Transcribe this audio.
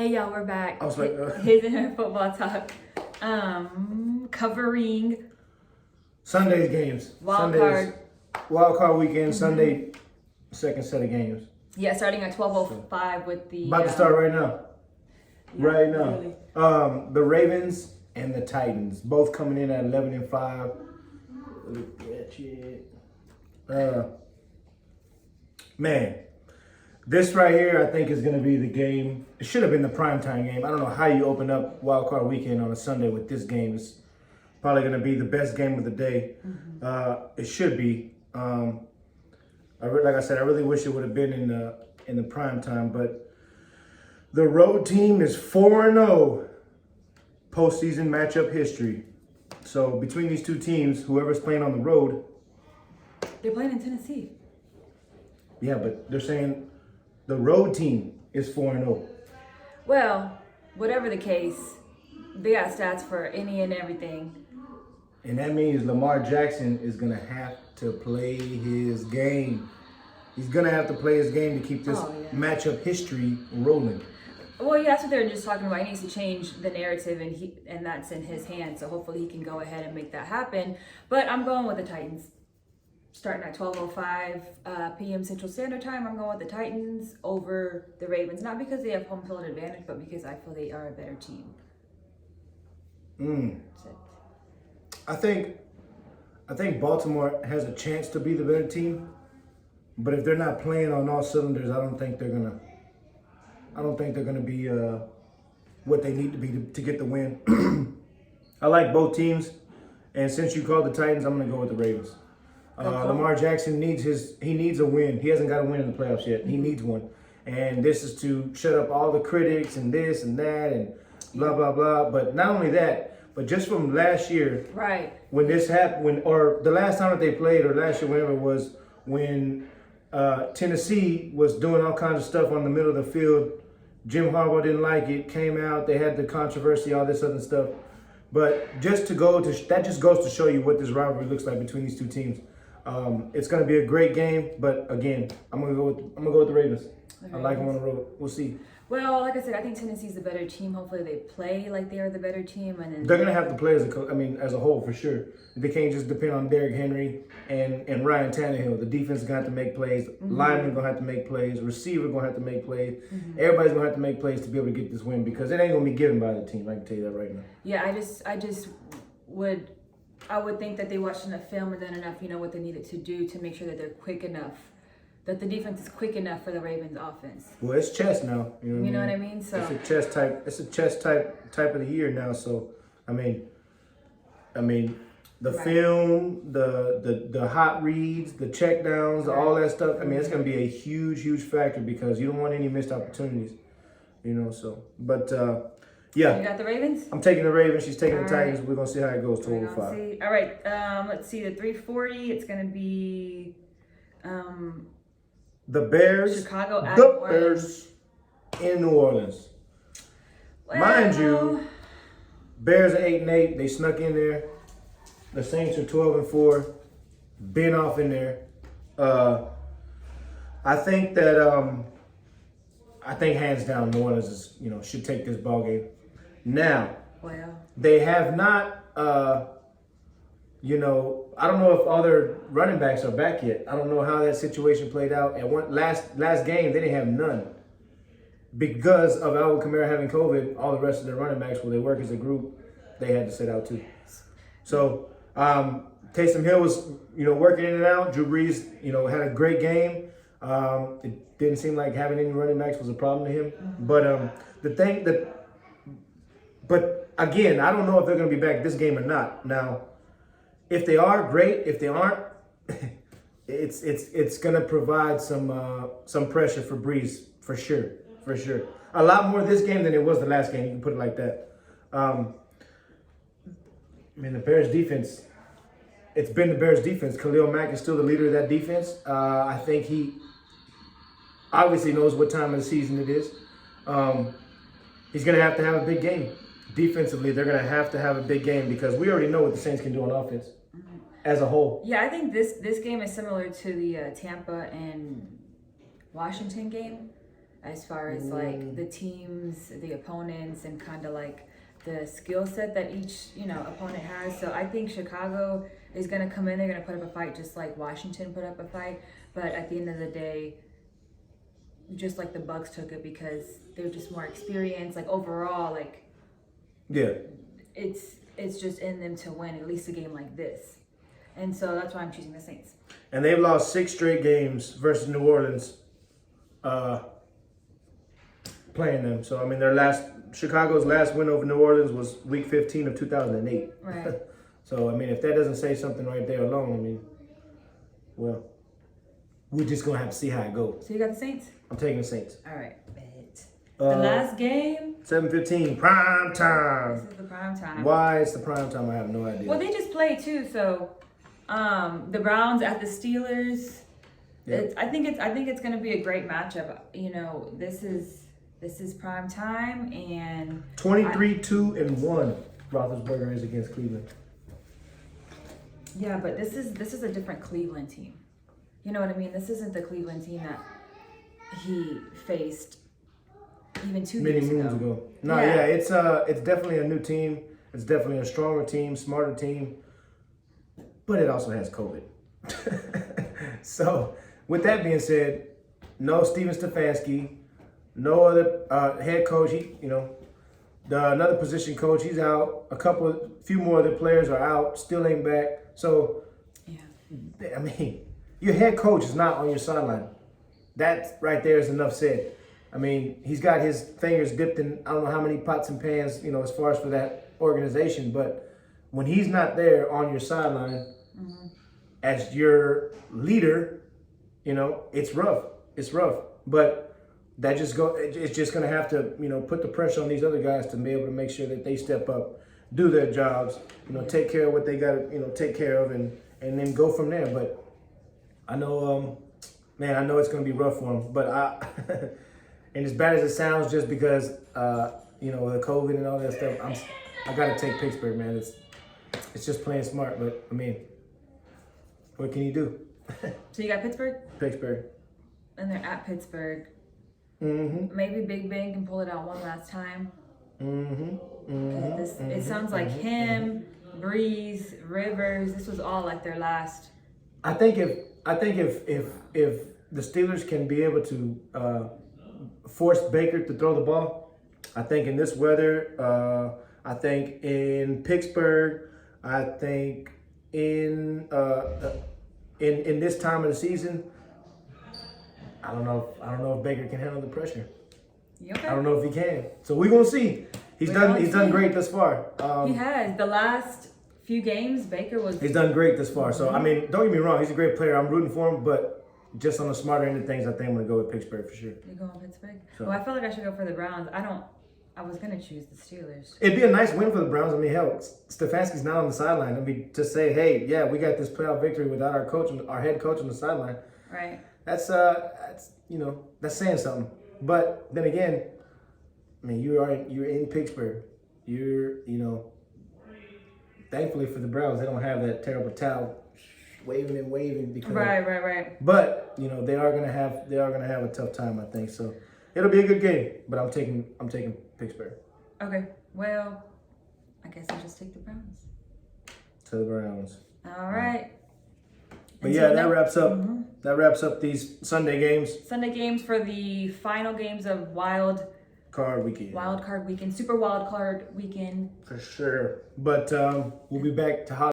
Hey y'all, we're back. I was like, HisNHer Football Talk. Covering Sunday's games. wild Card weekend, Sunday, second set of games. Yeah, starting at 12:05 with the About to start right now. Yeah, Right now. really. The Ravens and the Titans, both coming in at 11-5. Look at you. Man, this right here, I think, is going to be the game. It should have been the primetime game. I don't know how you open up Wild Card Weekend on a Sunday with this game. It's probably going to be the best game of the day. It should be. Like I said, I really wish it would have been in the primetime. But the road team is 4-0 postseason matchup history. So between these two teams, whoever's playing on the road. They're playing in Tennessee. Yeah, but they're saying the road team is 4-0. Well, whatever the case, they got stats for any and everything. And that means Lamar Jackson is going to have to play his game. He's going to have to play his game to keep this matchup history rolling. Well, yeah, that's what they're just talking about. He needs to change the narrative, and that's in his hands. So hopefully he can go ahead and make that happen. But I'm going with the Titans. Starting at 12:05 p.m. Central Standard Time, I'm going with the Titans over the Ravens. Not because they have home field advantage, but because I feel they are a better team. That's it. I think Baltimore has a chance to be the better team, but if they're not playing on all cylinders, I don't think they're gonna be what they need to be to get the win. I like both teams, and since you called the Titans, I'm gonna go with the Ravens. Lamar Jackson needs a win. He hasn't got a win in the playoffs yet. He needs one, and this is to shut up all the critics and this and that and blah blah blah. But not only that, but just from last year, right when this happened, or the last time that they played, or last year, whenever it was, when Tennessee was doing all kinds of stuff on the middle of the field. Jim Harbaugh didn't like it. Came out. They had the controversy, all this other stuff. But that just goes to show you what this rivalry looks like between these two teams. It's going to be a great game, but again, I'm gonna go with the Ravens. I like them on the road. We'll see. Well, like I said, I think Tennessee's the better team. Hopefully, they play like they are the better team, and then they're gonna have to play as a whole for sure. They can't just depend on Derrick Henry and Ryan Tannehill. The defense is gonna have to make plays. Linemen gonna have to make plays. Receiver gonna have to make plays. Everybody's gonna have to make plays to be able to get this win because it ain't gonna be given by the team. I can tell you that right now. Yeah, I would think that they watched enough film and done enough, what they needed to do to make sure that they're quick enough, that the defense is quick enough for the Ravens offense. Well, it's chess now. You know what I mean? So it's a chess type of the year now. So I mean, the film, the hot reads, the check downs, all that stuff. I mean, it's going to be a huge factor because you don't want any missed opportunities. So but. Yeah. You got the Ravens? I'm taking the Ravens. She's taking the Titans. We're going to see how it goes, 12-5. All right. Let's see. The 3:40, it's going to be the Bears. Chicago at the Bears in New Orleans. Well, mind you, Bears are 8-8. They snuck in there. The Saints are 12-4. Been off in there. I think hands down New Orleans should take this ball game. Now, they have not, I don't know if all their running backs are back yet. I don't know how that situation played out. At last game, they didn't have none. Because of Alvin Kamara having COVID, all the rest of their running backs, they work as a group, they had to sit out too. So, Taysom Hill was, working in and out. Drew Brees, had a great game. It didn't seem like having any running backs was a problem to him. But again, I don't know if they're going to be back this game or not. Now, if they are, great. If they aren't, it's going to provide some pressure for Brees for sure. A lot more this game than it was the last game. You can put it like that. The Bears defense. It's been the Bears defense. Khalil Mack is still the leader of that defense. I think he obviously knows what time of the season it is. He's going to have a big game. Defensively, they're going to have a big game because we already know what the Saints can do on offense as a whole. Yeah, I think this game is similar to the Tampa and Washington game. as far as like the teams, the opponents, and kind of like the skill set that each, opponent has. So I think Chicago is going to come in, they're going to put up a fight just like Washington put up a fight. But at the end of the day, just like the Bucks took it because they're just more experienced. Like overall, like it's just in them to win at least a game like this. And so that's why I'm choosing the Saints. And they've lost 6 straight games versus New Orleans playing them. So, I mean, Chicago's last win over New Orleans was week 15 of 2008. Right. So, I mean, if that doesn't say something right there alone, I mean, well, we're just going to have to see how it goes. So you got the Saints? I'm taking the Saints. All right. The last game? 7:15, prime time. This is the prime time. Why it's the prime time, I have no idea. Well, they just played too, so the Browns at the Steelers. Yep. I think it's going to be a great matchup. This is prime time, and 23-2-1. Roethlisberger is against Cleveland. Yeah, but this is a different Cleveland team. You know what I mean? This isn't the Cleveland team that he faced even 2 Many years moons ago. No, yeah, it's definitely a new team. It's definitely a stronger team, smarter team. But it also has COVID. So, with that being said, no Steven Stefanski, no other head coach. Another position coach, he's out. Few more of the players are out, still ain't back. So, I mean, your head coach is not on your sideline. That right there is enough said. I mean, he's got his fingers dipped in I don't know how many pots and pans, as far as for that organization. But when he's not there on your sideline as your leader, it's rough. It's rough. But it's just going to have to, put the pressure on these other guys to be able to make sure that they step up, do their jobs, take care of what they got to, take care of, and then go from there. But I know, I know it's going to be rough for them. But and as bad as it sounds, just because, the COVID and all that stuff, I got to take Pittsburgh, man. It's just playing smart. But, I mean, what can you do? So you got Pittsburgh? Pittsburgh. And they're at Pittsburgh. Mm-hmm. Maybe Big Ben can pull it out one last time. Mm-hmm. It sounds like him, Breeze, Rivers. This was all like their last. I think if the Steelers can be able to force Baker to throw the ball, I think in this weather, I think in Pittsburgh, I think in this time of the season, I don't know if Baker can handle the pressure. Okay. I don't know if he can. So we're gonna see. He's done great thus far. He has. The last few games, he's done great thus far. So I mean, don't get me wrong, he's a great player. I'm rooting for him, but just on the smarter end of things, I think I'm gonna go with Pittsburgh for sure. You're going Pittsburgh? So. Well, I feel like I should go for the Browns. I was gonna choose the Steelers. It'd be a nice win for the Browns. I mean, hell, Stefanski's not on the sideline. I mean, to say, hey, yeah, we got this playoff victory without our head coach on the sideline. Right. That's saying something. But then again, I mean, you're in Pittsburgh. Thankfully for the Browns, they don't have that terrible towel waving because Right. But they are gonna have a tough time, I think. So it'll be a good game. But I'm taking Pittsburgh. Okay. Well, I guess I'll just take the Browns. To the Browns. All right. But yeah, that wraps up. That wraps up these Sunday games. Sunday games for the final games of Wild Card Weekend, Super Wild Card Weekend. For sure. But we'll be back to